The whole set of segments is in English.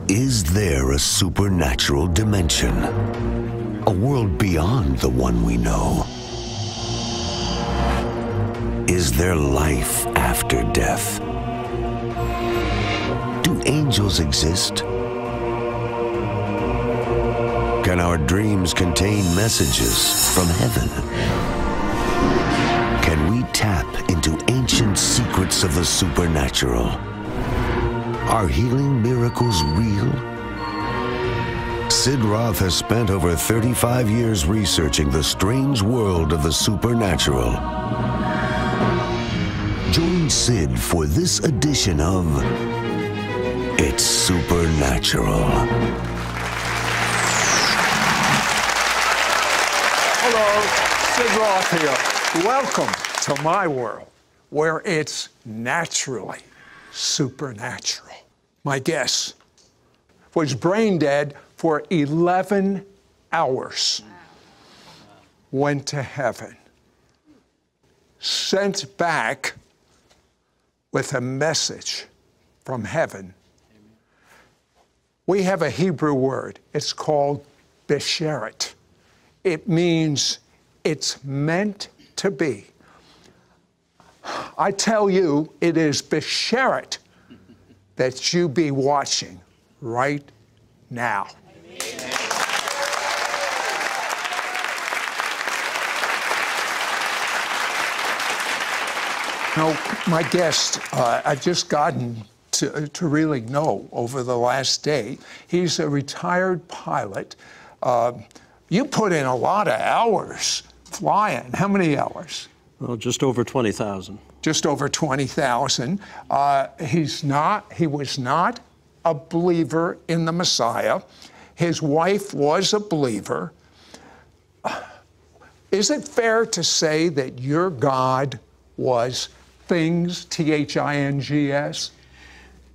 Is there a supernatural dimension? A world beyond the one we know? Is there life after death? Do angels exist? Can our dreams contain messages from heaven? Can we tap into ancient secrets of the supernatural? Are healing miracles real? Sid Roth has spent over 35 years researching the strange world of the supernatural. Join Sid for this edition of It's Supernatural. Hello, Sid Roth here. Welcome to my world, where it's naturally supernatural. My guest was brain dead for 11 hours. Went to heaven. Sent back with a message from heaven. We have a Hebrew word. It's called besheret. It means it's meant to be. I tell you, it is besheret that you be watching right now. Now, my guest, I've just gotten to really know over the last day. He's a retired pilot. You put in a lot of hours flying. How many hours? Well, just over 20,000. Just over 20,000. He was not a believer in the Messiah. His wife was a believer. Is it fair to say that your God was things, T-H-I-N-G-S?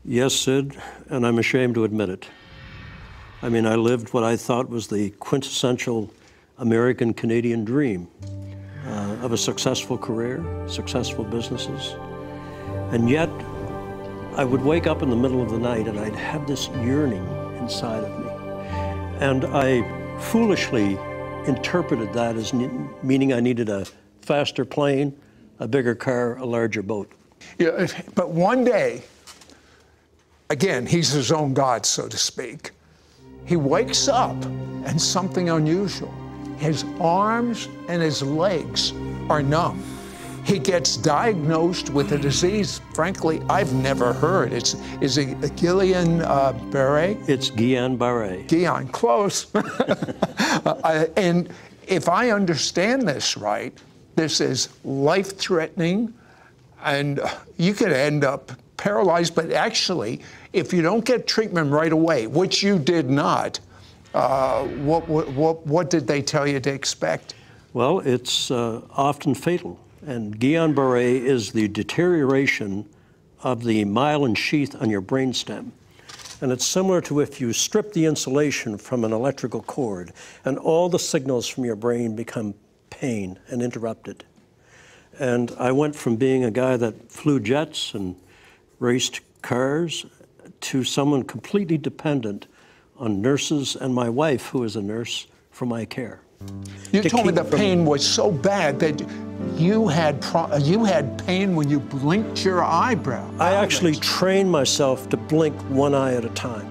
Yes, Sid, and I'm ashamed to admit it. I mean, I lived what I thought was the quintessential American-Canadian dream of a successful career, successful businesses. And yet, I would wake up in the middle of the night and I'd have this yearning inside of me. And I foolishly interpreted that as meaning I needed a faster plane, a bigger car, a larger boat. Yeah, but one day, again, he's his own God, so to speak. He wakes up and something unusual. His arms and his legs are numb. He gets diagnosed with a disease, frankly, I've never heard. Is it Guillain-Barré? It's Guillain-Barré. Guillain, close. And if I understand this right, this is life-threatening, and you could end up paralyzed, but actually, if you don't get treatment right away, which you did not, what did they tell you to expect? Well, it's often fatal. And Guillain-Barré is the deterioration of the myelin sheath on your brainstem. And it's similar to if you strip the insulation from an electrical cord and all the signals from your brain become pain and interrupted. And I went from being a guy that flew jets and raced cars to someone completely dependent on nurses and my wife, who is a nurse, for my care. You told me the pain was so bad that you had pain when you blinked your eyebrow. I actually trained myself to blink one eye at a time.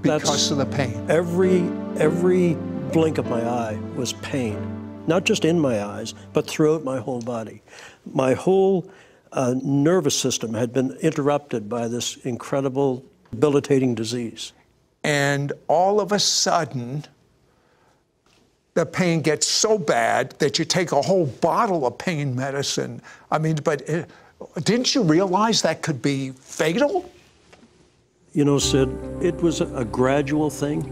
Because of the pain. Every blink of my eye was pain. Not just in my eyes, but throughout my whole body. My whole nervous system had been interrupted by this incredible, debilitating disease. And all of a sudden, the pain gets so bad that you take a whole bottle of pain medicine. I mean, but didn't you realize that could be fatal? You know, Sid, it was a gradual thing,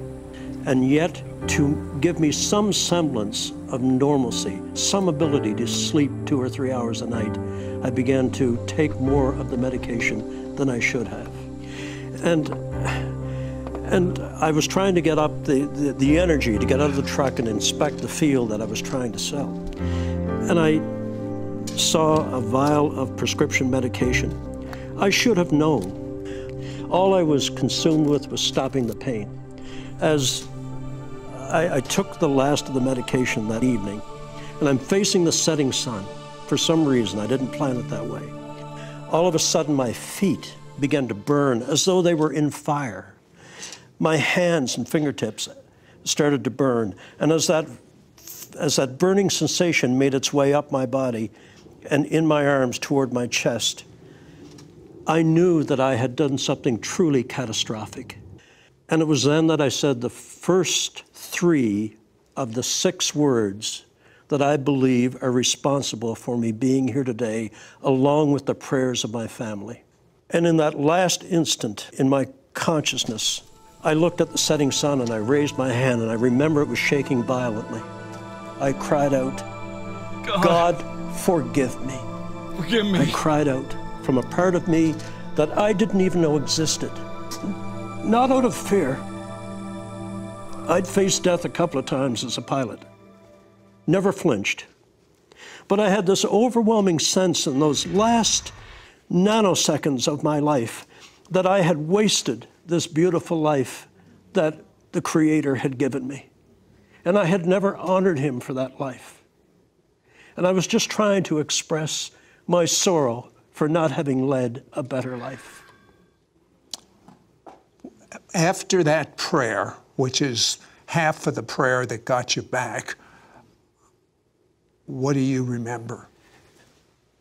and yet to give me some semblance of normalcy, some ability to sleep 2 or 3 hours a night, I began to take more of the medication than I should have. And I was trying to get up the energy to get out of the truck and inspect the field that I was trying to sell. And I saw a vial of prescription medication. I should have known. All I was consumed with was stopping the pain. As I took the last of the medication that evening, and I'm facing the setting sun. For some reason, I didn't plan it that way. All of a sudden, my feet began to burn as though they were in fire. My hands and fingertips started to burn, and as that burning sensation made its way up my body and in my arms toward my chest, I knew that I had done something truly catastrophic. And it was then that I said the first 3 of the 6 words that I believe are responsible for me being here today, along with the prayers of my family. And in that last instant in my consciousness, I looked at the setting sun and I raised my hand, and I remember it was shaking violently. I cried out, God, forgive me. Forgive me. I cried out from a part of me that I didn't even know existed. Not out of fear. I'd faced death a couple of times as a pilot. Never flinched. But I had this overwhelming sense in those last nanoseconds of my life that I had wasted this beautiful life that the Creator had given me. And I had never honored Him for that life. And I was just trying to express my sorrow for not having led a better life. After that prayer, which is half of the prayer that got you back, what do you remember?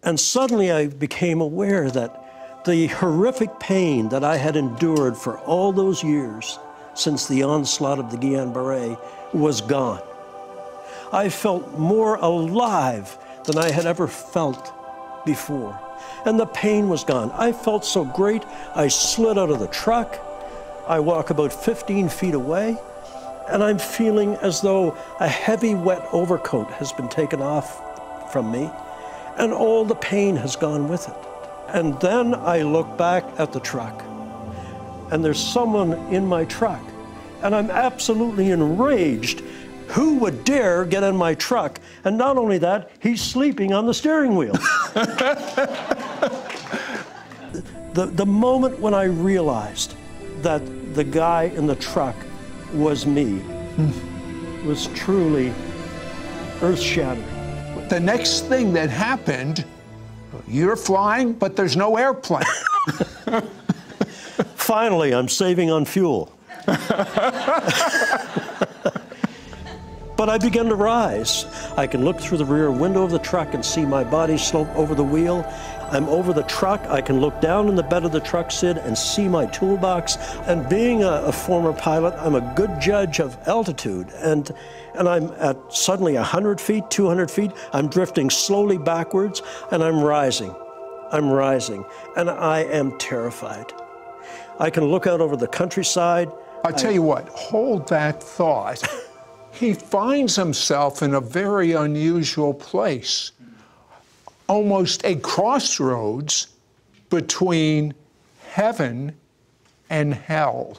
And suddenly I became aware that the horrific pain that I had endured for all those years since the onslaught of the Guillain-Barré was gone. I felt more alive than I had ever felt before. And the pain was gone. I felt so great, I slid out of the truck. I walk about 15 feet away, and I'm feeling as though a heavy, wet overcoat has been taken off from me, and all the pain has gone with it. And then I look back at the truck, and there's someone in my truck, and I'm absolutely enraged. Who would dare get in my truck? And not only that, he's sleeping on the steering wheel. The moment when I realized that the guy in the truck was me was truly earth-shattering. The next thing that happened, you're flying, but there's no airplane. Finally, I'm saving on fuel. But I began to rise. I can look through the rear window of the truck and see my body slope over the wheel. I'm over the truck. I can look down in the bed of the truck, Sid, and see my toolbox. And being a former pilot, I'm a good judge of altitude. And I'm at suddenly 100 feet, 200 feet. I'm drifting slowly backwards, and I'm rising. I'm rising, and I am terrified. I can look out over the countryside. I'll tell you what, hold that thought. He finds himself in a very unusual place, almost a crossroads between heaven and hell.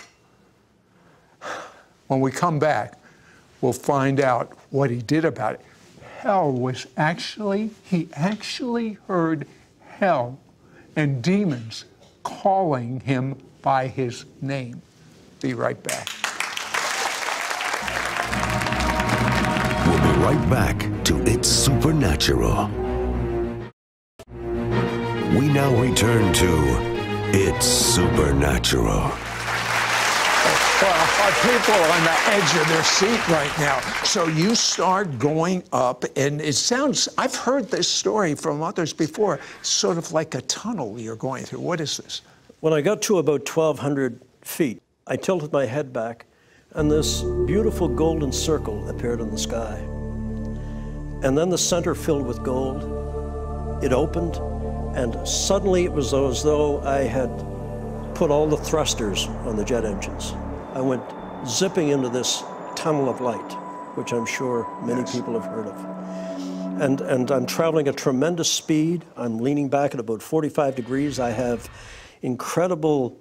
When we come back, we'll find out what he did about it. Hell was he actually heard hell and demons calling him by his name. Be right back. We'll be right back to It's Supernatural. We now return to It's Supernatural. Well, people are on the edge of their seat right now. So you start going up, and it sounds, I've heard this story from others before, sort of like a tunnel you're going through. What is this? When I got to about 1,200 feet, I tilted my head back, and this beautiful golden circle appeared in the sky. And then the center filled with gold. It opened, and suddenly it was as though I had put all the thrusters on the jet engines. I went zipping into this tunnel of light, which I'm sure many people have heard of. And I'm traveling at tremendous speed. I'm leaning back at about 45 degrees. I have incredible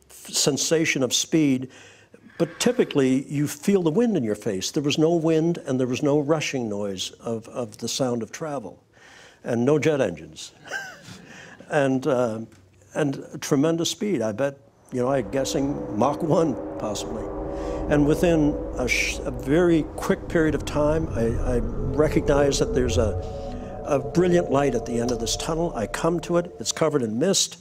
sensation of speed, but typically you feel the wind in your face. There was no wind, and there was no rushing noise of the sound of travel, and no jet engines. And and tremendous speed. I bet, I'm guessing Mach 1 possibly. And within a very quick period of time, I recognize that there's a brilliant light at the end of this tunnel. I come to it, it's covered in mist.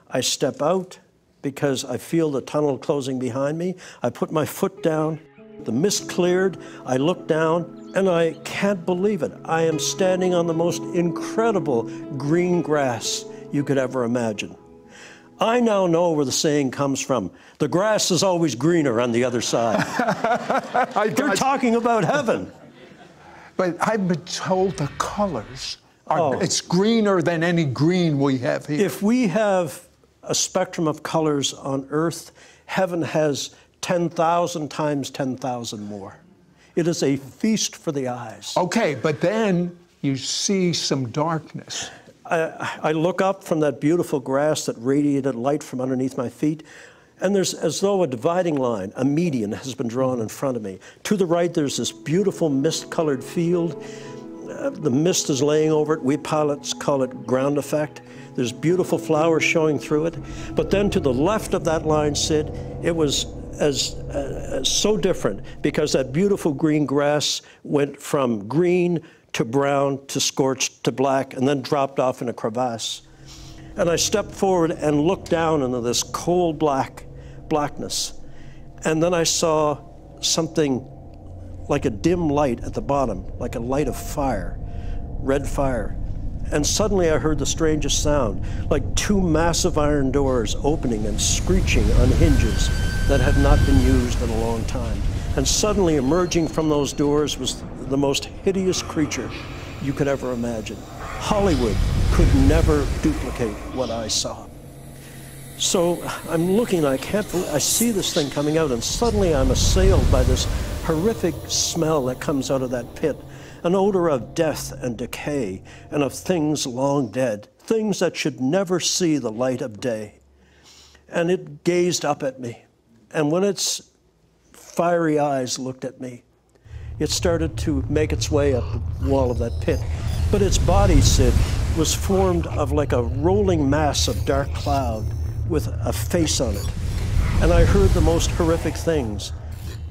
I step out because I feel the tunnel closing behind me. I put my foot down, the mist cleared, I look down, and I can't believe it. I am standing on the most incredible green grass you could ever imagine. I now know where the saying comes from. The grass is always greener on the other side. They're talking about heaven. But I've been told the colors are, it's greener than any green we have here. If we have a spectrum of colors on Earth, heaven has 10,000 times 10,000 more. It is a feast for the eyes. Okay, but then you see some darkness. I look up from that beautiful grass that radiated light from underneath my feet, and there's as though a dividing line, a median, has been drawn in front of me. To the right, there's this beautiful mist-colored field. The mist is laying over it. We pilots call it ground effect. There's beautiful flowers showing through it. But then to the left of that line, Sid, it was so different because that beautiful green grass went from green to brown, to scorched, to black, and then dropped off in a crevasse. And I stepped forward and looked down into this cold blackness. And then I saw something like a dim light at the bottom, like a light of fire, red fire. And suddenly I heard the strangest sound, like two massive iron doors opening and screeching on hinges that had not been used in a long time. And suddenly emerging from those doors was the most hideous creature you could ever imagine. Hollywood could never duplicate what I saw. So I'm looking, I see this thing coming out, and suddenly I'm assailed by this horrific smell that comes out of that pit, an odor of death and decay and of things long dead, things that should never see the light of day. And it gazed up at me, and when its fiery eyes looked at me, it started to make its way up the wall of that pit. But its body, Sid, was formed of like a rolling mass of dark cloud with a face on it. And I heard the most horrific things.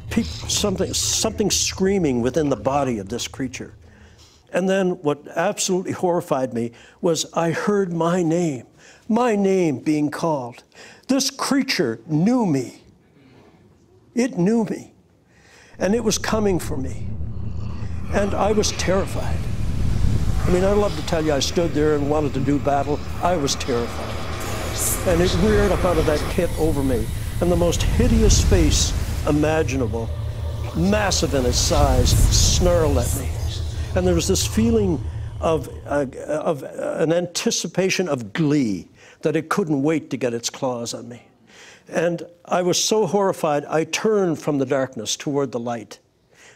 Something screaming within the body of this creature. And then what absolutely horrified me was I heard my name being called. This creature knew me. It knew me. And it was coming for me. And I was terrified. I mean, I'd love to tell you I stood there and wanted to do battle. I was terrified. And it reared up out of that pit over me. And the most hideous face imaginable, massive in its size, snarled at me. And there was this feeling of an anticipation of glee, that it couldn't wait to get its claws on me. And I was so horrified, I turned from the darkness toward the light.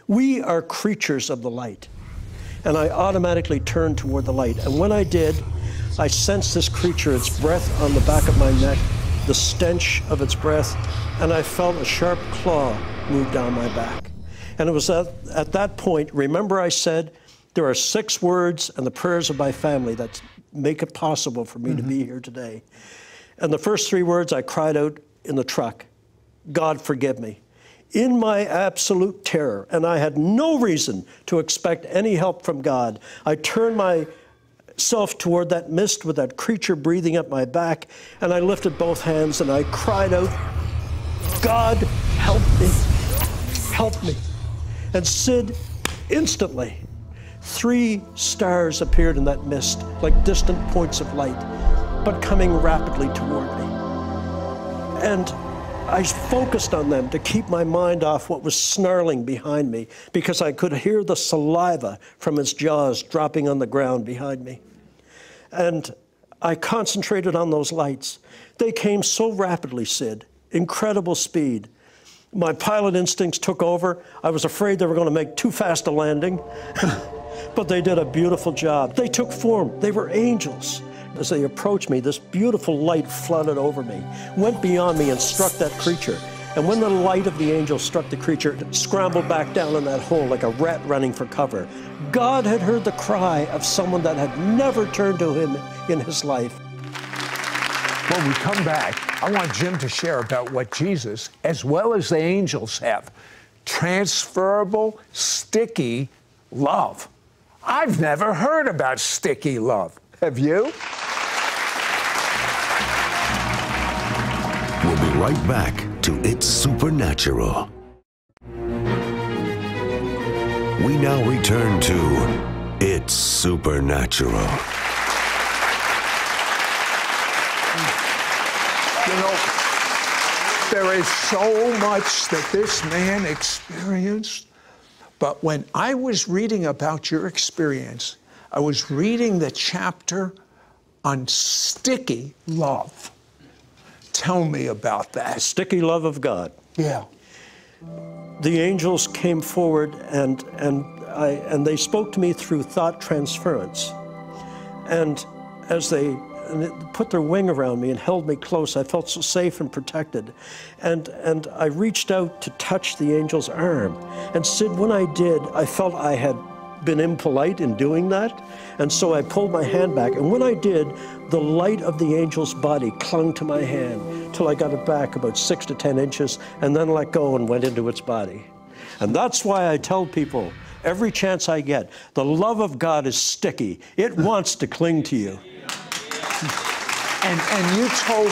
We are creatures of the light. And I automatically turned toward the light. And when I did, I sensed this creature, its breath on the back of my neck, the stench of its breath, and I felt a sharp claw move down my back. And it was at that point, remember I said, there are 6 words and the prayers of my family that make it possible for me to be here today. And the first 3 words I cried out in the truck, God forgive me. In my absolute terror, and I had no reason to expect any help from God, I turned myself toward that mist with that creature breathing up my back, and I lifted both hands and I cried out, God, help me, help me. And Sid, instantly, 3 stars appeared in that mist, like distant points of light, but coming rapidly toward me. And I focused on them to keep my mind off what was snarling behind me, because I could hear the saliva from its jaws dropping on the ground behind me. And I concentrated on those lights. They came so rapidly, Sid, incredible speed. My pilot instincts took over. I was afraid they were going to make too fast a landing, but they did a beautiful job. They took form. They were angels. As they approached me, this beautiful light flooded over me, went beyond me and struck that creature. And when the light of the angel struck the creature, it scrambled back down in that hole like a rat running for cover. God had heard the cry of someone that had never turned to him in his life. When we come back, I want Jim to share about what Jesus, as well as the angels, have. Transferable, sticky love. I've never heard about sticky love. Have you? We'll be right back to It's Supernatural. We now return to It's Supernatural. You know, there is so much that this man experienced, but when I was reading about your experience, I was reading the chapter on sticky love. Tell me about that. The sticky love of God. Yeah. The angels came forward and they spoke to me through thought transference. And as they put their wing around me and held me close, I felt so safe and protected. And I reached out to touch the angel's arm. And Sid, when I did, I felt I had been impolite in doing that. And so I pulled my hand back. And when I did, the light of the angel's body clung to my hand till I got it back about 6 to 10 inches and then let go and went into its body. And that's why I tell people, every chance I get, the love of God is sticky. It wants to cling to you. And you told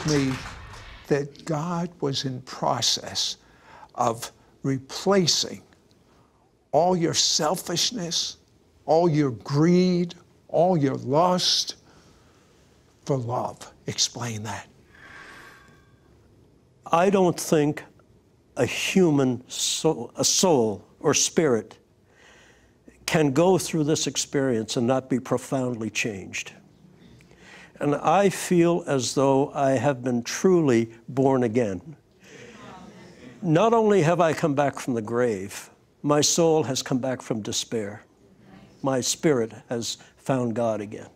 me that God was in process of replacing all your selfishness, all your greed, all your lust for love. Explain that. I don't think a human soul, a soul or spirit can go through this experience and not be profoundly changed. And I feel as though I have been truly born again. Not only have I come back from the grave, my soul has come back from despair. My spirit has found God again.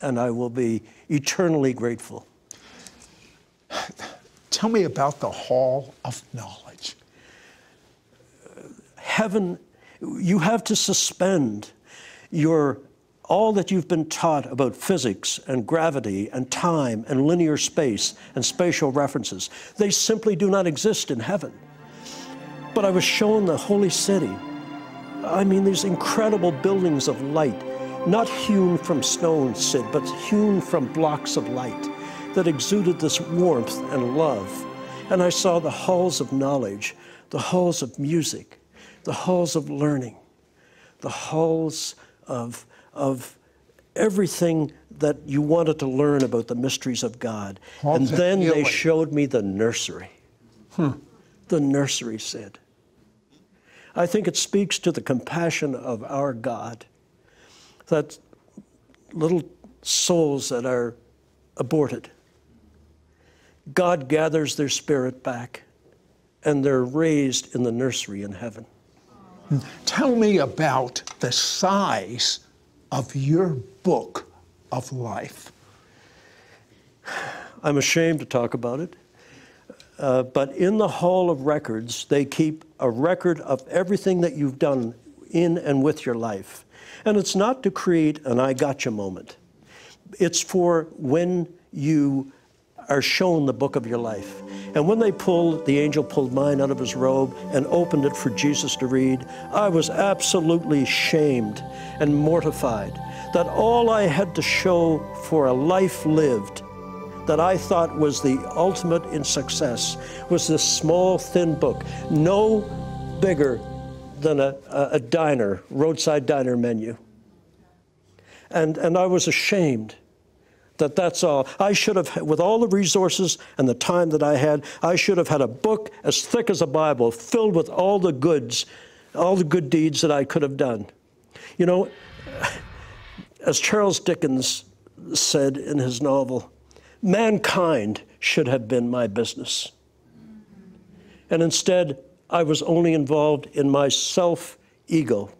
And I will be eternally grateful. Tell me about the Hall of Knowledge. Heaven, you have to suspend all that you've been taught about physics and gravity and time and linear space and spatial references. They simply do not exist in heaven. But I was shown the holy city. I mean, these incredible buildings of light, not hewn from stone, Sid, but hewn from blocks of light that exuded this warmth and love. And I saw the halls of knowledge, the halls of music, the halls of learning, the halls of everything that you wanted to learn about the mysteries of God. And then they showed me the nursery. The nursery, Sid. I think it speaks to the compassion of our God that little souls that are aborted, God gathers their spirit back and they're raised in the nursery in heaven. Tell me about the size of your book of life. I'm ashamed to talk about it, but in the Hall of Records, they keep a record of everything that you've done in and with your life. And it's not to create an I gotcha moment. It's for when you are shown the book of your life. And when the angel pulled mine out of his robe and opened it for Jesus to read, I was absolutely shamed and mortified that all I had to show for a life lived that I thought was the ultimate in success was this small, thin book, no bigger than a diner, roadside diner menu. And I was ashamed that that's all. I should have, with all the resources and the time that I had, I should have had a book as thick as a Bible filled with all the goods, all the good deeds that I could have done. You know, as Charles Dickens said in his novel, mankind should have been my business. And instead, I was only involved in my self-ego.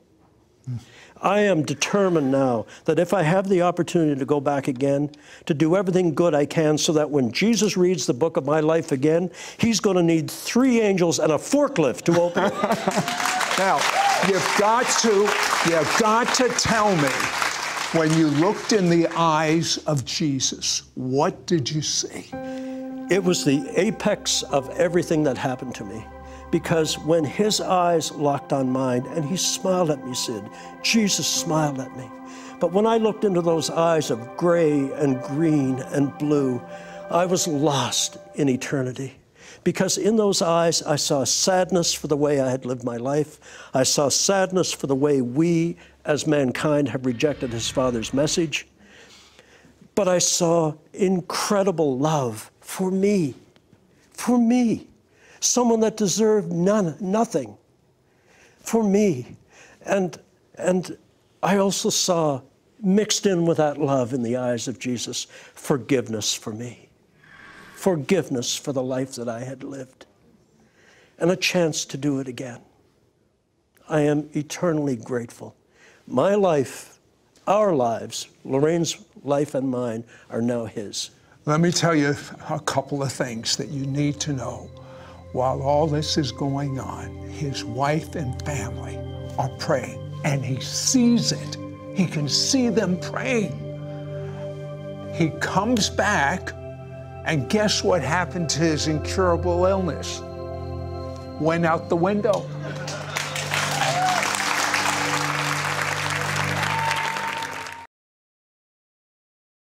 I am determined now that if I have the opportunity to go back again, to do everything good I can so that when Jesus reads the book of my life again, he's going to need 3 angels and a forklift to open it. Now, you've got to tell me When you looked in the eyes of Jesus, what did you see? It was the apex of everything that happened to me. Because when his eyes locked on mine and he smiled at me, Sid, Jesus smiled at me. But when I looked into those eyes of gray and green and blue, I was lost in eternity. Because in those eyes, I saw sadness for the way I had lived my life. I saw sadness for the way we, as mankind, have rejected his Father's message. But I saw incredible love for me, someone that deserved nothing, for me. And I also saw, mixed in with that love in the eyes of Jesus, forgiveness for me. Forgiveness for the life that I had lived. And a chance to do it again. I am eternally grateful. My life, our lives, Lorraine's life and mine, are now his. Let me tell you a couple of things that you need to know. While all this is going on, his wife and family are praying, and he sees it. He can see them praying. He comes back, and guess what happened to his incurable illness? Went out the window.